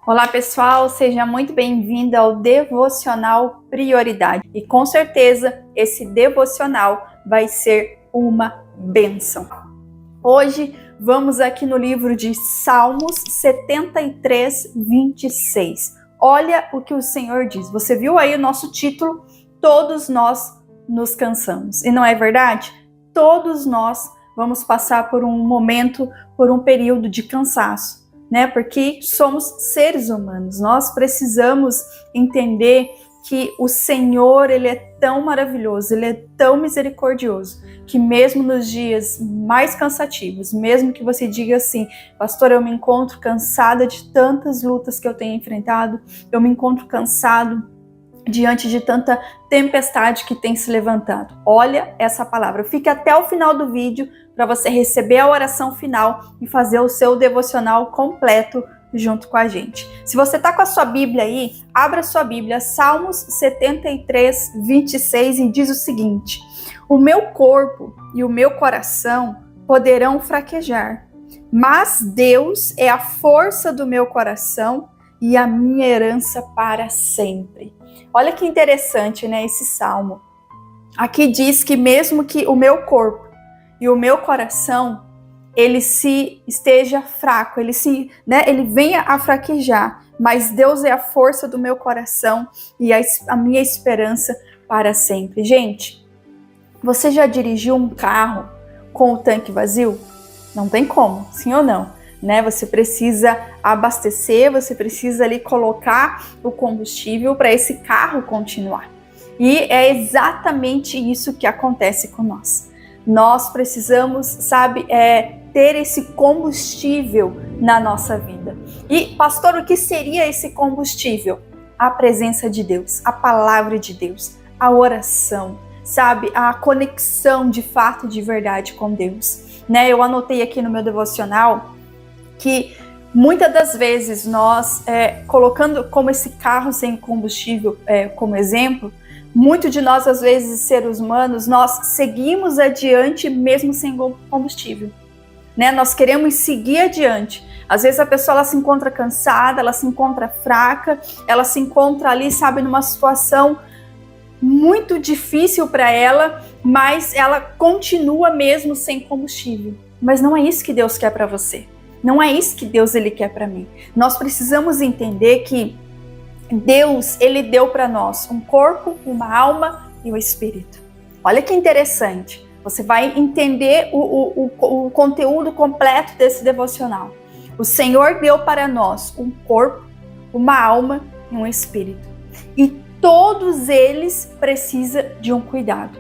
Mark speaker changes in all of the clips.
Speaker 1: Olá pessoal, seja muito bem-vindo ao Devocional Prioridade. E com certeza esse devocional vai ser uma bênção. Hoje vamos aqui no livro de Salmos 73, 26. Olha o que o Senhor diz. Você viu aí o nosso título? Todos nós nos cansamos. E não é verdade? Todos nós vamos passar por um momento, por um período de cansaço. Porque somos seres humanos, nós precisamos entender que o Senhor, Ele é tão maravilhoso, Ele é tão misericordioso, que mesmo nos dias mais cansativos, mesmo que você diga assim, pastor, eu me encontro cansada de tantas lutas que eu tenho enfrentado, eu me encontro cansado diante de tanta tempestade que tem se levantado. Olha essa palavra, fique até o final do vídeo para você receber a oração final e fazer o seu devocional completo junto com a gente. Se você está com a sua Bíblia aí, abra sua Bíblia, Salmos 73, 26, e diz o seguinte: o meu corpo e o meu coração poderão fraquejar, mas Deus é a força do meu coração e a minha herança para sempre. Olha que interessante, esse salmo. Aqui diz que mesmo que o meu corpo e o meu coração, ele se esteja fraco, ele venha a fraquejar, mas Deus é a força do meu coração e a minha esperança para sempre. Gente, você já dirigiu um carro com o tanque vazio? Não tem como, sim ou não? Você precisa abastecer, você precisa ali colocar o combustível para esse carro continuar. E é exatamente isso que acontece com nós. Nós precisamos, ter esse combustível na nossa vida. E, pastor, o que seria esse combustível? A presença de Deus, a palavra de Deus, a oração, a conexão de fato, de verdade com Deus. Eu anotei aqui no meu devocional que muitas das vezes nós, colocando como esse carro sem combustível como exemplo, muito de nós, às vezes, seres humanos, nós seguimos adiante mesmo sem combustível. Nós queremos seguir adiante. Às vezes a pessoa ela se encontra cansada, ela se encontra fraca, ela se encontra ali, numa situação muito difícil para ela, mas ela continua mesmo sem combustível. Mas não é isso que Deus quer para você. Não é isso que Deus ele quer para mim. Nós precisamos entender que Deus, ele deu para nós um corpo, uma alma e um espírito. Olha que interessante. Você vai entender o conteúdo completo desse devocional. O Senhor deu para nós um corpo, uma alma e um espírito. E todos eles precisam de um cuidado.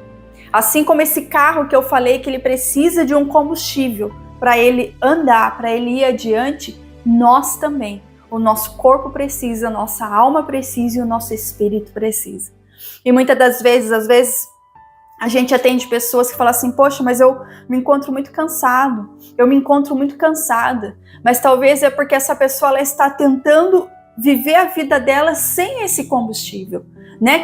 Speaker 1: Assim como esse carro que eu falei que ele precisa de um combustível para ele andar, para ele ir adiante, nós também. O nosso corpo precisa, a nossa alma precisa e o nosso espírito precisa. E muitas das vezes, a gente atende pessoas que falam assim, poxa, mas eu me encontro muito cansado, eu me encontro muito cansada. Mas talvez é porque essa pessoa ela está tentando viver a vida dela sem esse combustível,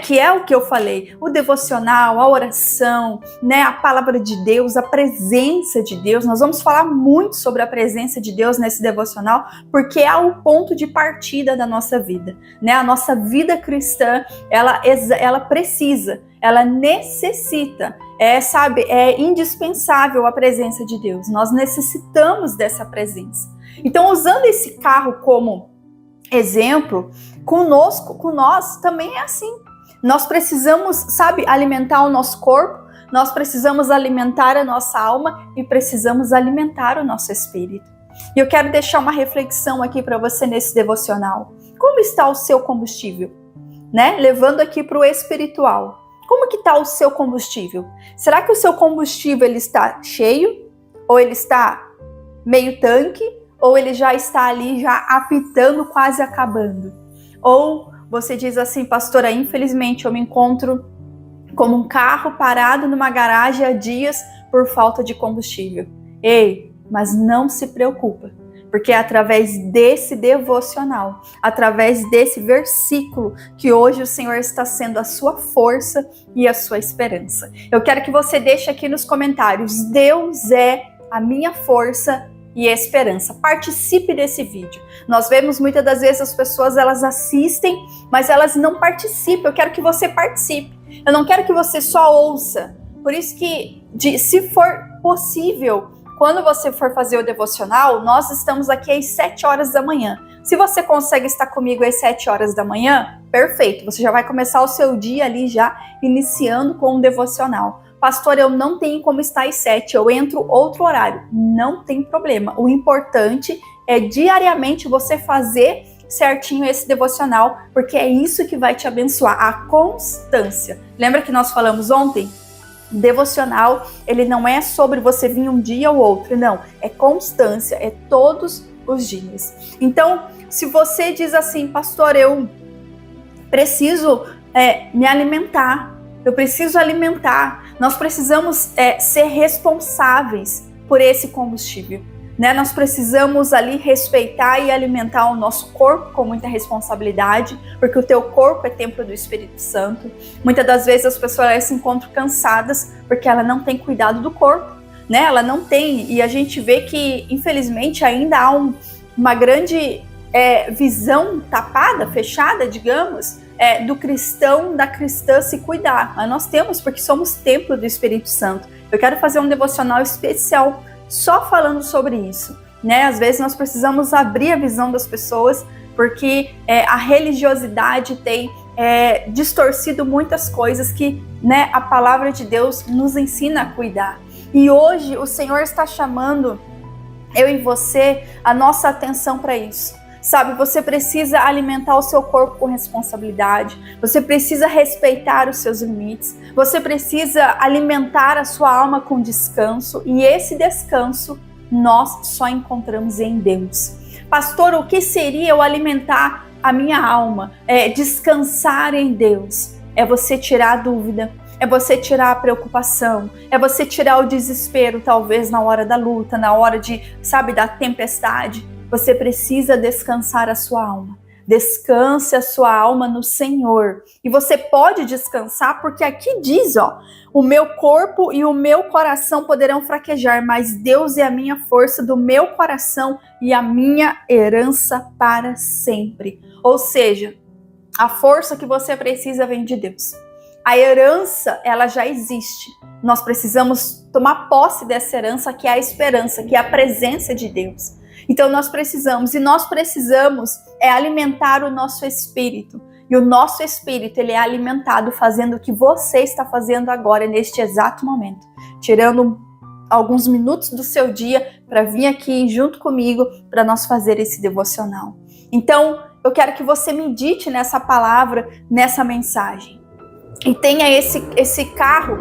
Speaker 1: que é o que eu falei, o devocional, a oração, a palavra de Deus, a presença de Deus. Nós vamos falar muito sobre a presença de Deus nesse devocional, porque é o ponto de partida da nossa vida, A nossa vida cristã, ela precisa, ela necessita, é indispensável a presença de Deus. Nós necessitamos dessa presença. Então, usando esse carro como exemplo, com nós também é assim. Nós precisamos, alimentar o nosso corpo, nós precisamos alimentar a nossa alma e precisamos alimentar o nosso espírito. E eu quero deixar uma reflexão aqui para você nesse devocional. Como está o seu combustível? Levando aqui para o espiritual. Como que está o seu combustível? Será que o seu combustível ele está cheio? Ou ele está meio tanque? Ou ele já está ali, já apitando, quase acabando? Ou você diz assim, pastora, infelizmente eu me encontro como um carro parado numa garagem há dias por falta de combustível. Ei, mas não se preocupa, porque é através desse devocional, através desse versículo, que hoje o Senhor está sendo a sua força e a sua esperança. Eu quero que você deixe aqui nos comentários, Deus é a minha força e esperança. Participe desse vídeo. Nós vemos muitas das vezes as pessoas, elas assistem, mas elas não participam. Eu quero que você participe. Eu não quero que você só ouça. Por isso que, se for possível, quando você for fazer o devocional, nós estamos aqui às 7 horas da manhã. Se você consegue estar comigo às 7 horas da manhã, perfeito. Você já vai começar o seu dia ali já iniciando com um devocional. Pastor, eu não tenho como estar às 7, eu entro outro horário. Não tem problema. O importante é diariamente você fazer certinho esse devocional, porque é isso que vai te abençoar, a constância. Lembra que nós falamos ontem? Devocional, ele não é sobre você vir um dia ou outro, não. É constância, é todos os dias. Então, se você diz assim, pastor, eu preciso me alimentar, eu preciso alimentar, nós precisamos ser responsáveis por esse combustível, né? Nós precisamos ali respeitar e alimentar o nosso corpo com muita responsabilidade, porque o teu corpo é templo do Espírito Santo. Muitas das vezes as pessoas se encontram cansadas porque ela não tem cuidado do corpo, né? Ela não tem, e a gente vê que infelizmente ainda há uma grande visão tapada, fechada, digamos, do cristão, da cristã se cuidar. Mas nós temos, porque somos templo do Espírito Santo. Eu quero fazer um devocional especial só falando sobre isso, né? Às vezes nós precisamos abrir a visão das pessoas, porque a religiosidade tem distorcido muitas coisas que, né, a palavra de Deus nos ensina a cuidar. E hoje o Senhor está chamando eu e você a nossa atenção para isso. Sabe, você precisa alimentar o seu corpo com responsabilidade, você precisa respeitar os seus limites, você precisa alimentar a sua alma com descanso, e esse descanso nós só encontramos em Deus. Pastor, o que seria eu alimentar a minha alma? Descansar em Deus. É você tirar a dúvida, é você tirar a preocupação, é você tirar o desespero, talvez na hora da luta, na hora da tempestade. Você precisa descansar a sua alma. Descanse a sua alma no Senhor. E você pode descansar porque aqui diz, o meu corpo e o meu coração poderão fraquejar, mas Deus é a minha força do meu coração e a minha herança para sempre. Ou seja, a força que você precisa vem de Deus. A herança, ela já existe. Nós precisamos tomar posse dessa herança, que é a esperança, que é a presença de Deus. Então nós precisamos alimentar o nosso espírito. E o nosso espírito, ele é alimentado fazendo o que você está fazendo agora, neste exato momento. Tirando alguns minutos do seu dia para vir aqui junto comigo para nós fazer esse devocional. Então, eu quero que você medite nessa palavra, nessa mensagem. E tenha esse carro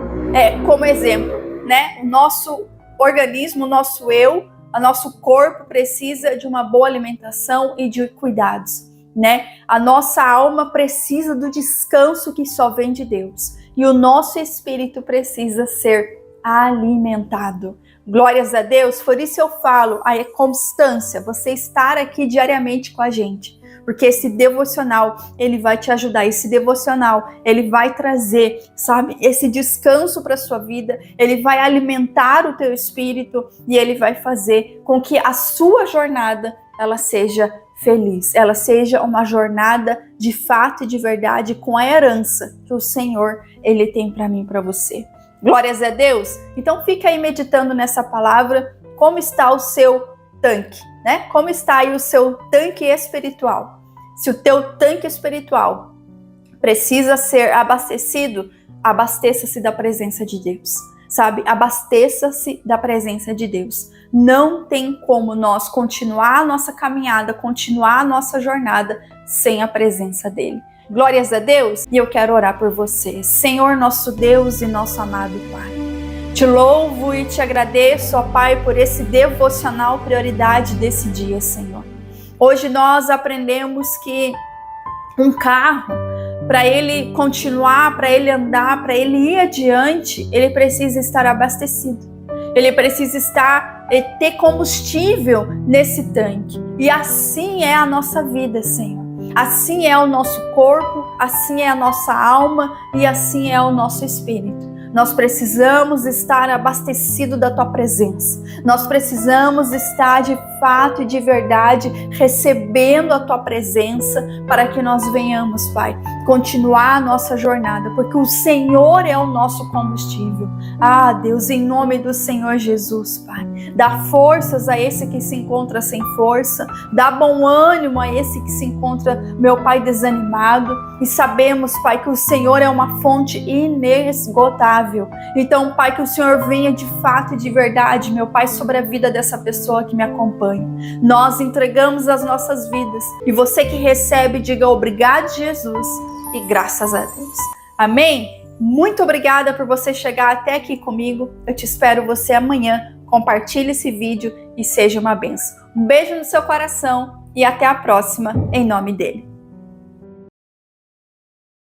Speaker 1: como exemplo, né? O nosso organismo, o nosso eu, o nosso corpo precisa de uma boa alimentação e de cuidados, né? A nossa alma precisa do descanso que só vem de Deus. E o nosso espírito precisa ser alimentado. Glórias a Deus, por isso eu falo, a constância, você estar aqui diariamente com a gente. Porque esse devocional, ele vai te ajudar, esse devocional, ele vai trazer, esse descanso para a sua vida, ele vai alimentar o teu espírito e ele vai fazer com que a sua jornada, ela seja feliz, ela seja uma jornada de fato e de verdade com a herança que o Senhor, ele tem para mim e para você. Glórias a Deus! Então fica aí meditando nessa palavra, como está o seu tanque, né? Como está aí o seu tanque espiritual? Se o teu tanque espiritual precisa ser abastecido, abasteça-se da presença de Deus, Abasteça-se da presença de Deus. Não tem como nós continuar a nossa caminhada, continuar a nossa jornada sem a presença dele. Glórias a Deus! E eu quero orar por você. Senhor, nosso Deus e nosso amado Pai. Te louvo e te agradeço, ó Pai, por esse devocional prioridade desse dia, Senhor. Hoje nós aprendemos que um carro, para ele continuar, para ele andar, para ele ir adiante, ele precisa estar abastecido. Ele precisa ter combustível nesse tanque. E assim é a nossa vida, Senhor. Assim é o nosso corpo, assim é a nossa alma e assim é o nosso espírito. Nós precisamos estar abastecido da tua presença. Nós precisamos estar de fato e de verdade recebendo a tua presença para que nós venhamos, Pai, continuar a nossa jornada, porque o Senhor é o nosso combustível. Ah, Deus, em nome do Senhor Jesus, Pai, dá forças a esse que se encontra sem força, dá bom ânimo a esse que se encontra, meu Pai, desanimado, e sabemos, Pai, que o Senhor é uma fonte inesgotável. Então, Pai, que o Senhor venha de fato e de verdade, meu Pai, sobre a vida dessa pessoa que me acompanha. Nós entregamos as nossas vidas, e você que recebe, diga obrigado, Jesus, e graças a Deus. Amém? Muito obrigada por você chegar até aqui comigo. Eu te espero você amanhã. Compartilhe esse vídeo e seja uma bênção. Um beijo no seu coração e até a próxima, em nome dele.